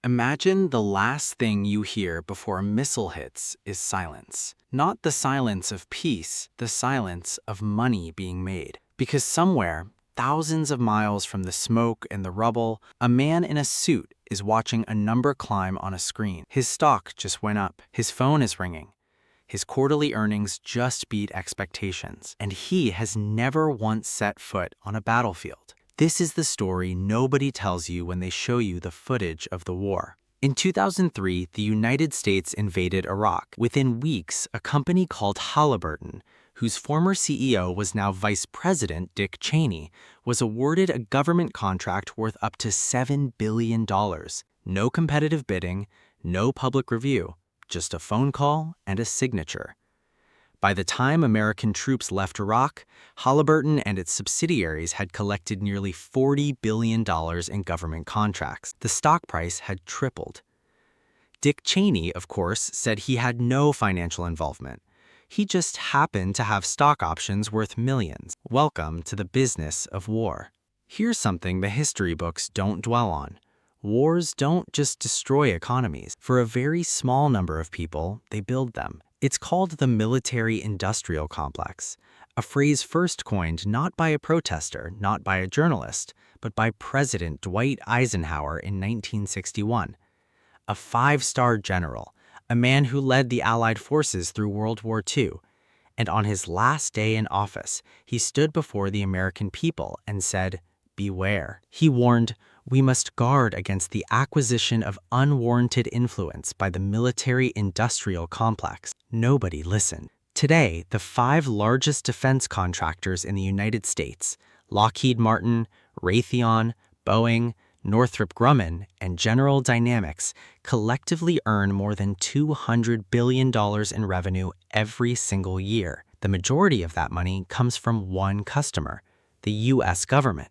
Imagine the last thing you hear before a missile hits is silence. Not the silence of peace, the silence of money being made. Because somewhere, thousands of miles from the smoke and the rubble, a man in a suit is watching a number climb on a screen. His stock just went up. His phone is ringing. His quarterly earnings just beat expectations. And he has never once set foot on a battlefield. This is the story nobody tells you when they show you the footage of the war. In 2003, the United States invaded Iraq. Within weeks, a company called Halliburton, whose former CEO was now Vice President Dick Cheney, was awarded a government contract worth up to $7 billion. No competitive bidding, no public review, just a phone call and a signature. By the time American troops left Iraq, Halliburton and its subsidiaries had collected nearly $40 billion in government contracts. The stock price had tripled. Dick Cheney, of course, said he had no financial involvement. He just happened to have stock options worth millions. Welcome to the business of war. Here's something the history books don't dwell on. Wars don't just destroy economies. For a very small number of people, they build them. It's called the military-industrial complex, a phrase first coined not by a protester, not by a journalist, but by President Dwight Eisenhower in 1961. A five-star general, a man who led the Allied forces through World War II. And on his last day in office, he stood before the American people and said, "Beware." He warned, "We must guard against the acquisition of unwarranted influence by the military-industrial complex." Nobody listened. Today, the five largest defense contractors in the United States, Lockheed Martin, Raytheon, Boeing, Northrop Grumman, and General Dynamics, collectively earn more than $200 billion in revenue every single year. The majority of that money comes from one customer, the U.S. government.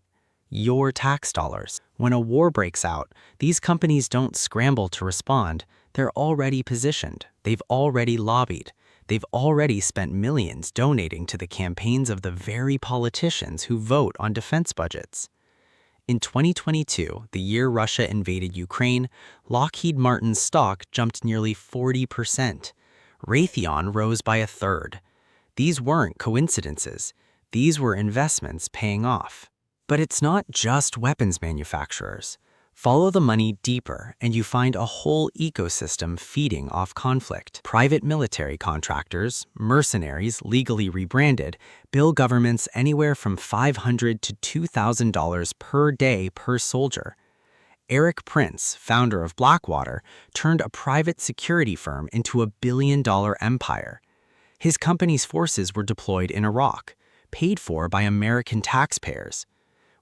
Your tax dollars. When a war breaks out, these companies don't scramble to respond. They're already positioned. They've already lobbied. They've already spent millions donating to the campaigns of the very politicians who vote on defense budgets. In 2022, the year Russia invaded Ukraine, Lockheed Martin's stock jumped nearly 40%. Raytheon rose by a third. These weren't coincidences. These were investments paying off. But it's not just weapons manufacturers. Follow the money deeper, and you find a whole ecosystem feeding off conflict. Private military contractors, mercenaries legally rebranded, bill governments anywhere from $500 to $2,000 per day per soldier. Eric Prince, founder of Blackwater, turned a private security firm into a billion-dollar empire. His company's forces were deployed in Iraq, paid for by American taxpayers.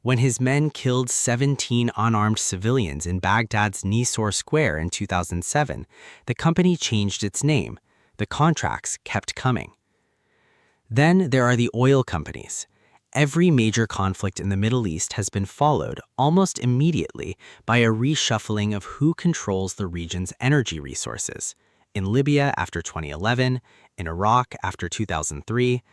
When his men killed 17 unarmed civilians in Baghdad's Nisour Square in 2007, the company changed its name. The contracts kept coming. Then there are the oil companies. Every major conflict in the Middle East has been followed almost immediately by a reshuffling of who controls the region's energy resources. In Libya after 2011, in Iraq after 2003,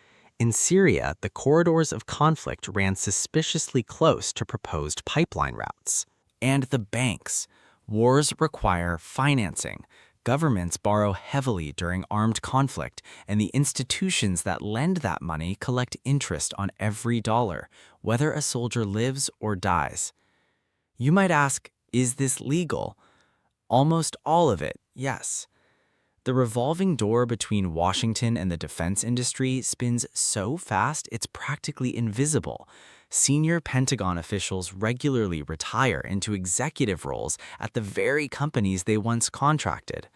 in Syria, the corridors of conflict ran suspiciously close to proposed pipeline routes. And the banks. Wars require financing. Governments borrow heavily during armed conflict, and the institutions that lend that money collect interest on every dollar, whether a soldier lives or dies. You might ask, is this legal? Almost all of it, yes. The revolving door between Washington and the defense industry spins so fast it's practically invisible. Senior Pentagon officials regularly retire into executive roles at the very companies they once contracted.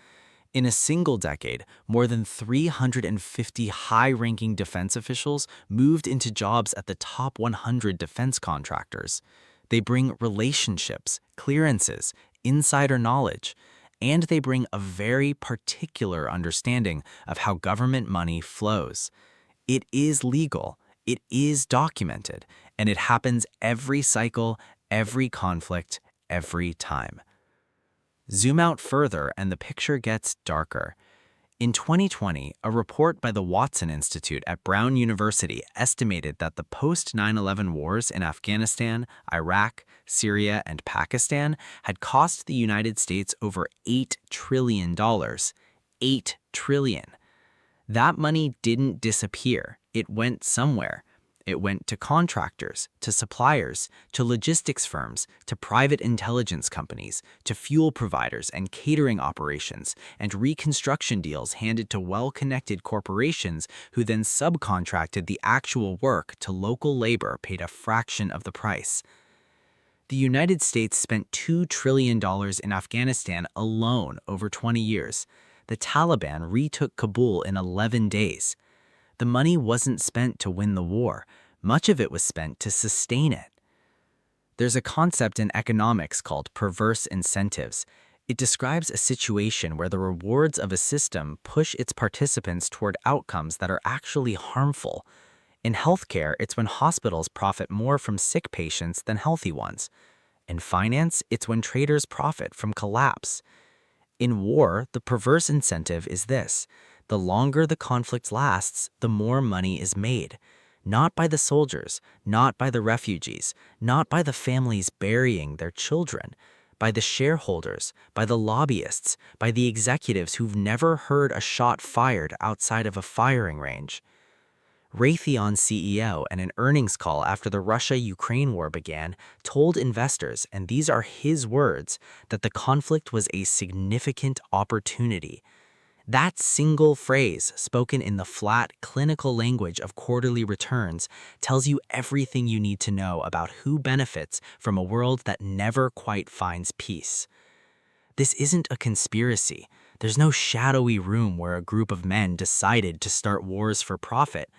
In a single decade, more than 350 high-ranking defense officials moved into jobs at the top 100 defense contractors. They bring relationships, clearances, insider knowledge, and they bring a very particular understanding of how government money flows. It is legal, it is documented, and it happens every cycle, every conflict, every time. Zoom out further and the picture gets darker. In 2020, a report by the Watson Institute at Brown University estimated that the post-9/11 wars in Afghanistan, Iraq, Syria, and Pakistan had cost the United States over $8 trillion. $8 trillion. That money didn't disappear. It went somewhere. It went to contractors, to suppliers, to logistics firms, to private intelligence companies, to fuel providers and catering operations, and reconstruction deals handed to well-connected corporations who then subcontracted the actual work to local labor paid a fraction of the price. The United States spent $2 trillion in Afghanistan alone over 20 years. The Taliban retook Kabul in 11 days. The money wasn't spent to win the war. Much of it was spent to sustain it. There's a concept in economics called perverse incentives. It describes a situation where the rewards of a system push its participants toward outcomes that are actually harmful. In healthcare, it's when hospitals profit more from sick patients than healthy ones. In finance, it's when traders profit from collapse. In war, the perverse incentive is this: the longer the conflict lasts, the more money is made. Not by the soldiers, not by the refugees, not by the families burying their children, by the shareholders, by the lobbyists, by the executives who've never heard a shot fired outside of a firing range. Raytheon CEO, in an earnings call after the Russia-Ukraine war began, told investors, and these are his words, that the conflict was a significant opportunity. That single phrase, spoken in the flat, clinical language of quarterly returns, tells you everything you need to know about who benefits from a world that never quite finds peace. This isn't a conspiracy. There's no shadowy room where a group of men decided to start wars for profit.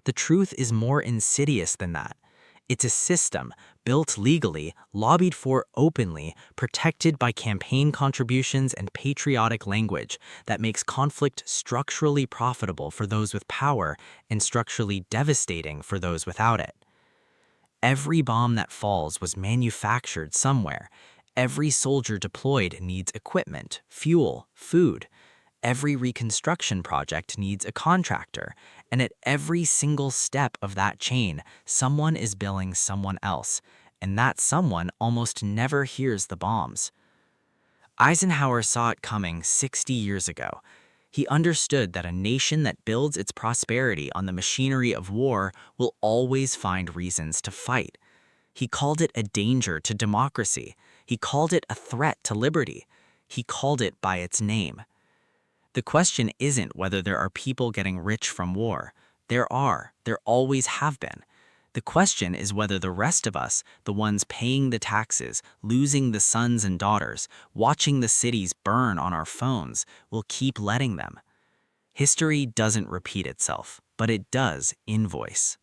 The truth is more insidious than that. It's a system, built legally, lobbied for openly, protected by campaign contributions and patriotic language, that makes conflict structurally profitable for those with power and structurally devastating for those without it. Every bomb that falls was manufactured somewhere. Every soldier deployed needs equipment, fuel, food. Every reconstruction project needs a contractor, and at every single step of that chain, someone is billing someone else, and that someone almost never hears the bombs. Eisenhower saw it coming 60 years ago. He understood that a nation that builds its prosperity on the machinery of war will always find reasons to fight. He called it a danger to democracy. He called it a threat to liberty. He called it by its name. The question isn't whether there are people getting rich from war. There always have been. The question is whether the rest of us, the ones paying the taxes, losing the sons and daughters, watching the cities burn on our phones, will keep letting them. History doesn't repeat itself, but it does invoice.